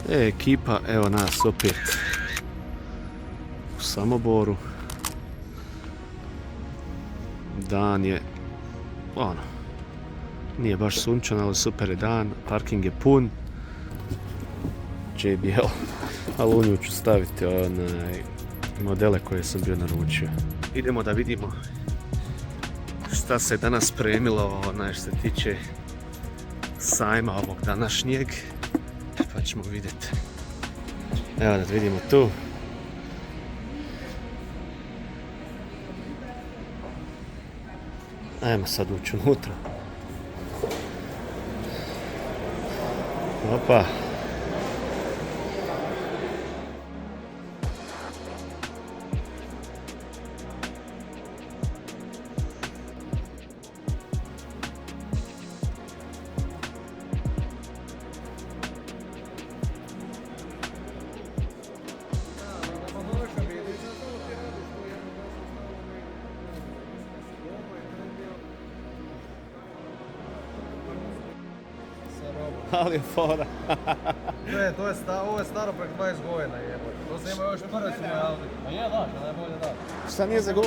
Ekipa, evo nas opet u Samoboru. Dan je, nije baš sunčan, ali super je dan, parking je pun. JBL, ali u nju ću staviti modele koje sam bio naručio. Idemo da vidimo šta se danas spremilo što se tiče sajma ovog današnjeg, pa ćemo vidjeti. Evo da vidimo tu. Ajmo sad ući unutra. Opa. Ali je fora. Ovo je staro prek 20 godina jebote. To se ima još prvi su moj Audi. A je da, najbolje da. Šta nije za gol?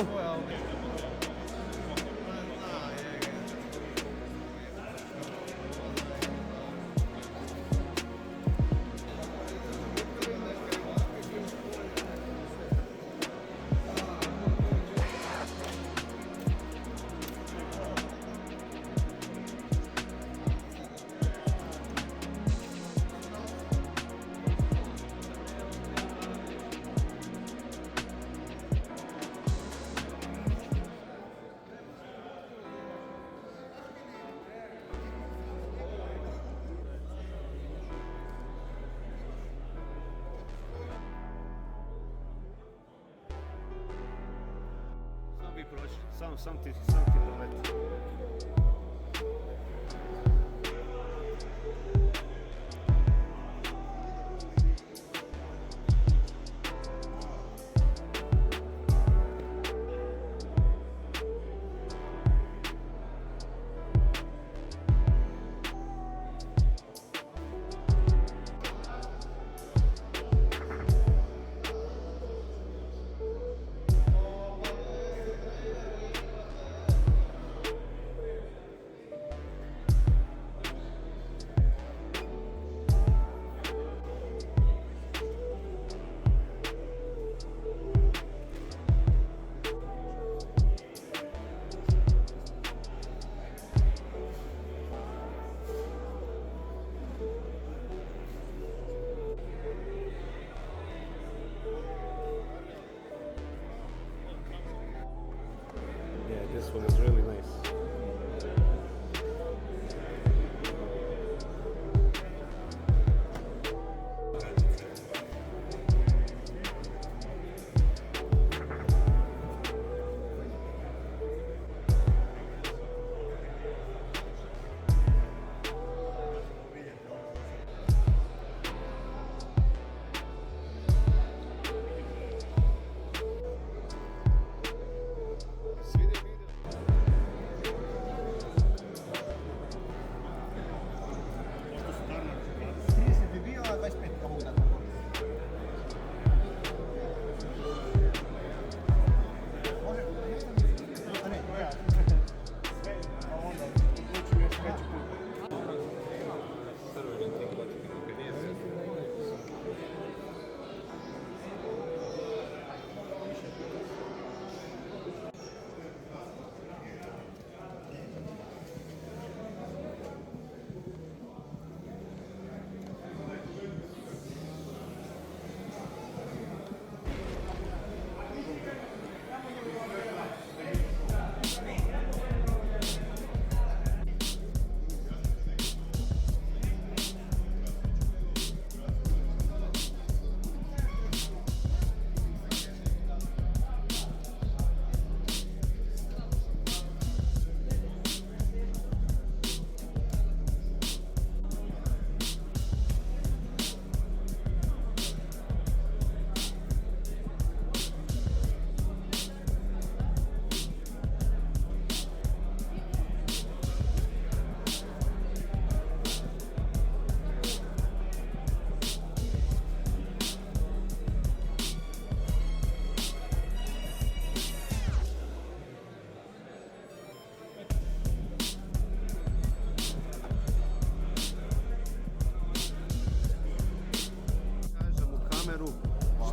Sam ti doleti.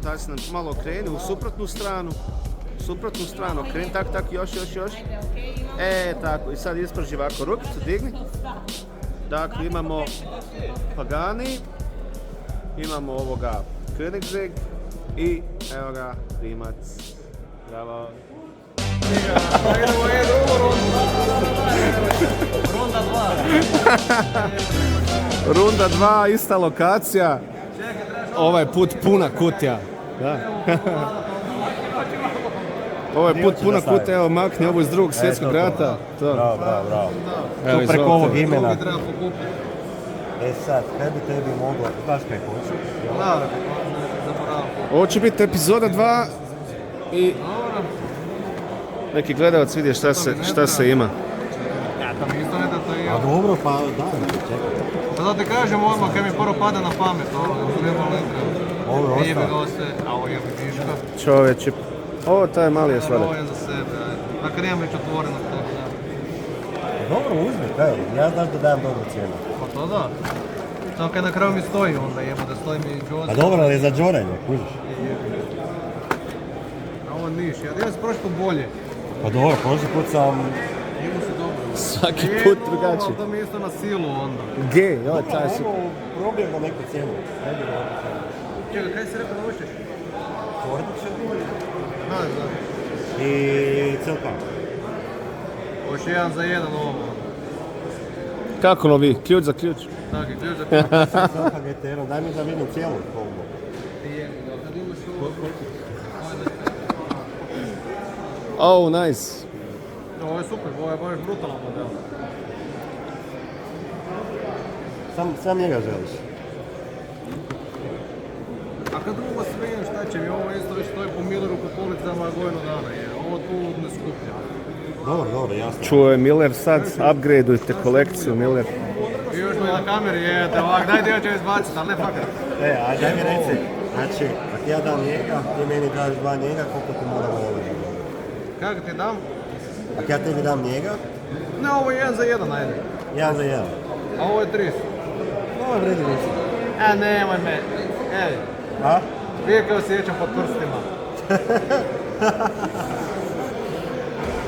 Sad si nam malo okreni u suprotnu stranu, okreni, tak, još. Tako, i sad isprži ovako, rukicu digni. Dakle, imamo Pagani, imamo ovoga Koenigsegg i evo ga, Rimac. Bravo. Runda 2, ista lokacija. Ovaj put puna kutija. Da. Ovaj put puna kutija, evo makni ovo iz drugog svjetskog rata. Bravo. Evo, Tu preko ovog imena. Treba pokupiti. Sad, kaj bi tebi moglo, znaš kaj hoću? Da, zaboravim. Ovo će biti epizoda 2 i neki gledalac vidi šta se ima. Ja, to mi isto ne da to je. A dobro, pa da, čekaj. Pa da ti kažem odmah kaj mi prvo pada na pamet, ovo ne treba. Ovo je Nije ostalo. mi goste, a ovo je mi viška. Čovječe, ovo taj mali je Ovo sladak. je za sebe, ajde. Makar imam već otvoreno tako da. Dobro, uzmi, kaj, ja znaš da dajem dobru cijenu. Pa to da. Samo kaj na kraju mi stoji onda, jebo da stoji mi Jozi. A dobro, ali je za džorenje, kužiš. A ovo niš, ja se prošli put bolje. Pa dobro, prošli put sam... Jebo se dobro. Svaki put drugačiji. To mi je isto na silu onda. G, joj, taj su. Ovo problem na neku cijenu. Ne bi na neku cijenu. Čekaj, kaj si rekao da hoćeš? Kordiće Da, da. i celka. Hoće jedan za jedan ovo. Kako novi? Ključ za ključ. Tako, ključ za ključ. Celka GTR, daj mi da vidim cijelu kombo. Kad imaš ovo... Oh, nice. Ovo je super, ovo je baš brutalan model. Sam njega želiš. A kad drugo smijem, šta će mi, ovo isto već stoji po Milleru po policama godinu dana je. Ovo tu ne skuplja. Dobro, jasno. Čuo je Miller sad, upgradeujte kolekciju Miller. I još mi na kameri jete ovak, daj dio ću izbaciti, ali ne fakat. A daj mi reci, znači, ako ja dam njega, ti meni daš dva njega, koliko ti moramo ovdje? Kako ti dam? Ako ja tebi dam njega, Ne, ovo je jedan za jedan, ajde. 1 za 1. A ovo je 300. Ovo vredi više. Nemoj me. Ej, A? vije kao osjećam pod prstima.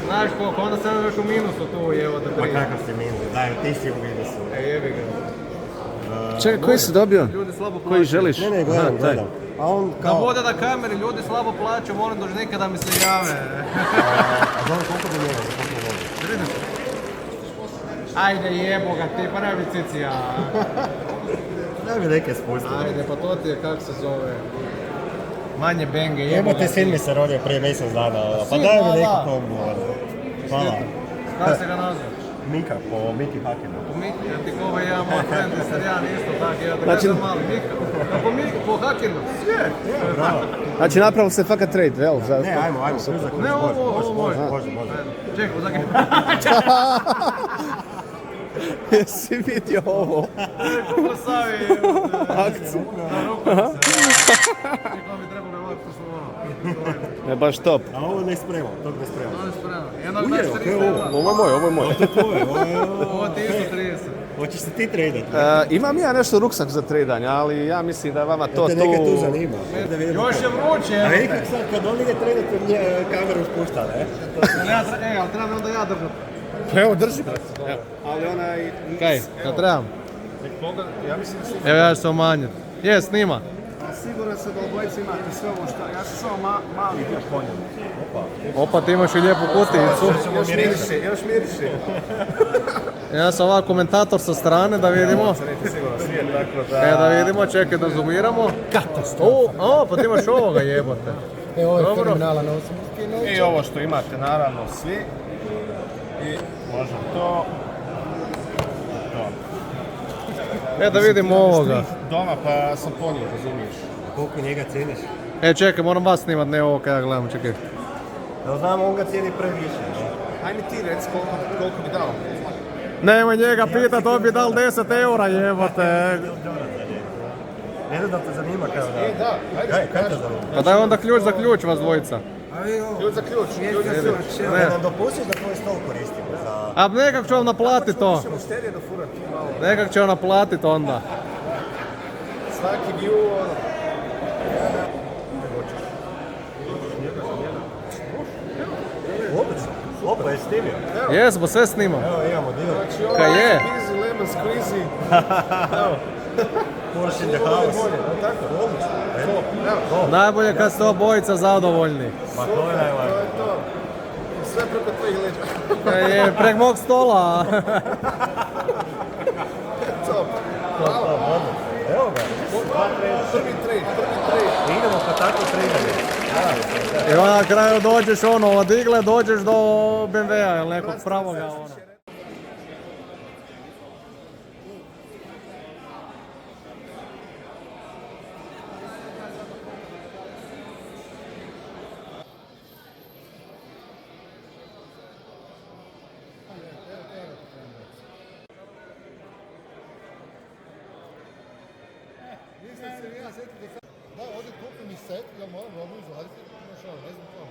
Znaš koliko, onda sam još u minusu tu, evo da Pa prije. kakav si minus, daj, ti si u minusu. Jebi ga. Čekaj, koji si dobio? Ljudi slabo plaćaju. Koji želiš? Ne, Aha, taj. gledam. A on Da kao... bude na kameri, ljudi slabo plaćaju, molim dužnika da mi se jave. A dobro, koliko bi njega, koliko vodi? 30. Ajde jebo ga ti, pa ne bi cicija. Daj mi neke spustiti. Ajde, pa to ti je kako se zove. Manje benge, jebo Jebote, ga sin mi ti. se rodio prije mjesec dana, pa Sin, daj mi da, neku da. kombu. Hvala. Kako se ga nazva? Mika, po Miki Hakenu. Po Miki, ja ti kova jedan moj friend iz Srbijana isto tako, ja da Znači- gledam mali Mika. A po Miki, po Hakinu, sve. Bravo. Znači napravili se fakat trade, jel? Ne, ajmo, ključ za ključ, Ne, ovo može. može. Čekaj, uzak. Jesi vidio ovo? Kako savi. Akciju. Na ruku se. Čekaj, mi treba me ovak poslovno. Ne, baš top. A ovo ne spremam, tog ne spremam. Ovo je spremno. Jednog daš 300 ovo. eura. Ovo je moj. Ovo ti isto 30. Hoćeš se ti tradat? Imam ja nešto ruksak za tradanje, ali ja mislim da je vama to Te neke tu tu... zanima. Da vidimo Još je vruće, A vidi evo. kako sad, kad on ide tradat, kameru spušta, ne? Ali trebam onda ja držati. Evo, drži. Evo, ali onaj... Kaj, kad trebam? Ja mislim da si... Evo ja ću se umanjiti. Je, snima. Siguran sam da obojice imate sve ovo što... Ja sam samo mali dio ponio. Opa, ti imaš i lijepu kutijicu. Još miriše. Ja sam ovak komentator sa strane da vidimo. Sigurno svijet, tako da... Da vidimo, čekaj da zoomiramo. Katastrofa. Pa ti imaš ovoga jebote. Ovo je Dobro. fenomenalan osobinski. I ovo što imate, naravno, svi. I možda to... Da vidimo ovoga. Doma pa sam ponio, razumiješ. Koliko njega cijeniš? Čekaj, moram vas snimat, ne ovo kada ja gledam, čekaj. Da znam, on ga cijeni previše. Ajme ti reci koliko bi dao. Nemoj njega pitat, on bi dal 10 eura jebote. Ne znam da te zanima kao da... Da, Kaj te zanima? Pa daj onda ključ za ključ vas dvojica. ključ za ključ. Ne nam dopustiš da tvoj stol koristimo za... A nekak ću vam naplatit to. Musterije da furat tu malo. Nekak ću vam naplatit onda. Svaki view, ono. Odlično. Opa, je snimio. Jes, bo sve snima. Evo imamo dio. Kaj je? Easy lemon squeezy. Porsche in the house. Odlično. Evo. Najbolje kad ste obojica zadovoljni. Ma to je najvažnije. To. Sve preko tvojih leđa. Je prek mog stola. Top. Evo ga. Prvi trade. Idemo pa tako trenanje. I onda na kraju dođeš od igle, dođeš do BMW-a ili nekog pravoga Da, ovdje kupim i set, ja moram robu izvaditi, ne znam to.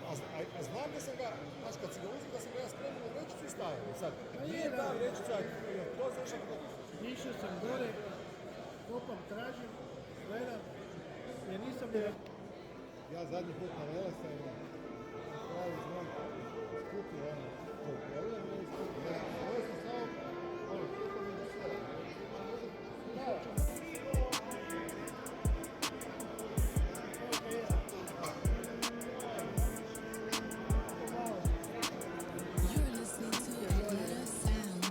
A znam da sam ga, znaš kad si ga uzio da sam ga ja spremio u vrećicu i stavio. Sad, nije ta vrećica, to znaš ako... Išao sam gore, kopam, tražim, gledam, jer nisam je... Ja zadnji put na Velesa i na kraju znam skupio ono, to problem i skupio. Ovo sam samo, ono, skupio mi sve. You're listening to Atlanta Sound.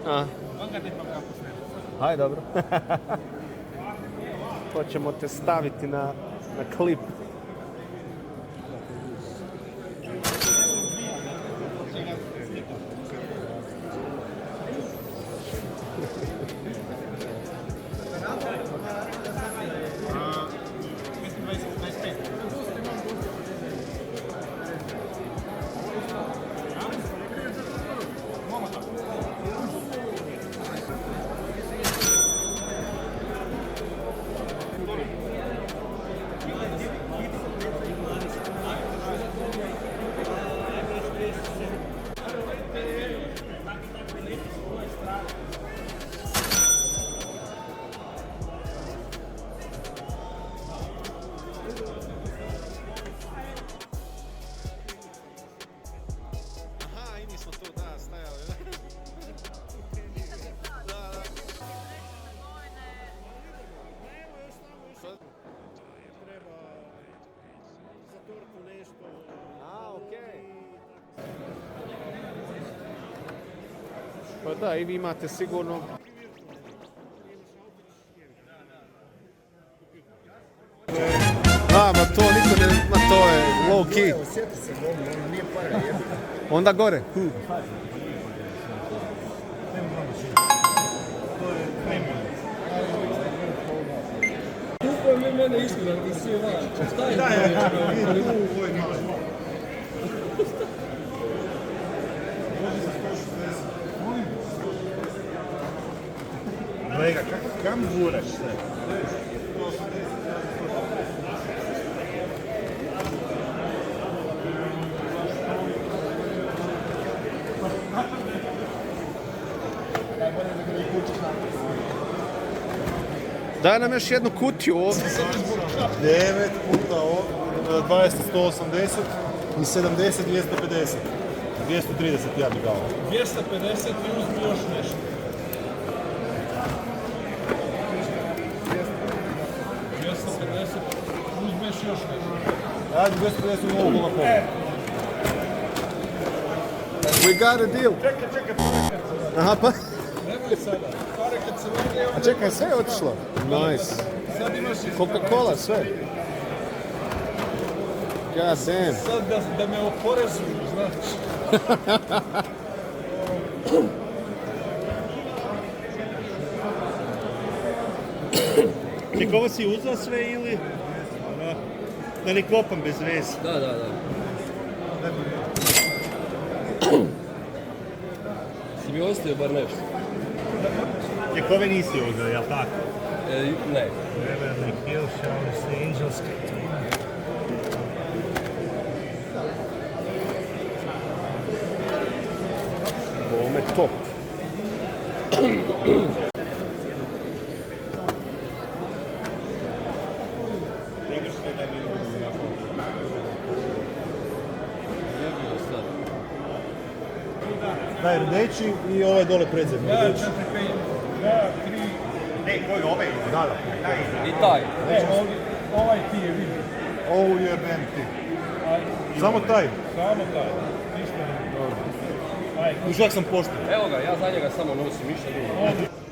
A. Haj, dobro. To ćemo te staviti na klip. Pa da, i vi imate sigurno... A, ma to niko ne... Ma to je low key. Osjeti se dobro, ono nije para jebiti. Onda gore. Kupujem mi mene istina, ti svi van. Šta je to? Lega, kam guraš sve? Daj nam još jednu kutiju ovdje. 9 puta 20, 180 i 70, 250. 230 ja bi dao. 250 i uzmi još nešto. 250, uzmeš još nešto. Ajde, 250 u ovu Coca-Cola. We got a deal. Čekaj. Aha, pa. Nemoj sada. Pare kad se vode, A čekaj, sve je otišlo. Nice. sad imaš i Coca-Cola, sve. God damn. sad da me oporezuju, znači. Ček, ovo si uzao sve ili? Da ne kopam bez veze. Da. Si mi ostavio bar nešto? Ček, ove nisi uzao, jel tako? Ne. Beverly Hills, Showers, Angels. Ovo je top. Daj rdeći i ovaj dole predzemni rdeći. Ne, koji ove? Da. I taj. Ovaj ti je vidi. Ovo je meni ti. Samo taj. Samo taj. Ništa ne. Už jak sam pošten. Evo ga, ja za njega samo nosim, ništa drugo.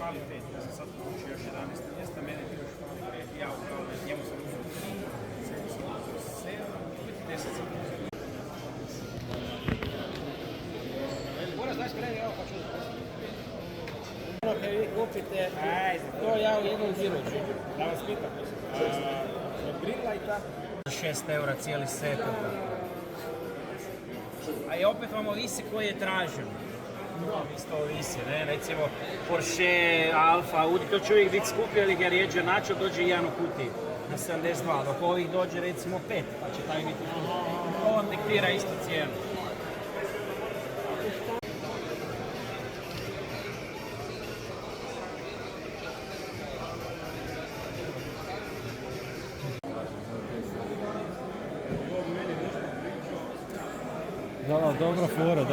fali 5, ja sam sad pokušao još 11 mjesta, mene bi još fali 5, ja upravo njemu sam uzeo 7, 10 sam uzeo. Ono kad vi kupite, to ja u jednom žiru ću. Da vas pitam, od grilla i tako? 6 eura cijeli set. A i opet vam ovisi koji je tražen. Isto ovisi, ne? Recimo Porsche, Alfa, Audi, to će uvijek biti skupio ili ga rijeđe načo, dođe jedan u kutiji na 72, dok ovih dođe recimo 5, pa će taj biti on diktira istu cijenu. Da, dobra fora.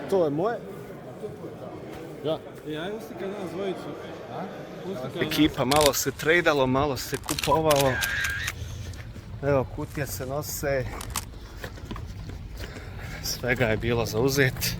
To je moje. Ja. Ja uslikam nas dvojicu. Ekipa, malo se tradalo, malo se kupovalo. Evo, kutije se nose. Svega je bilo za uzeti.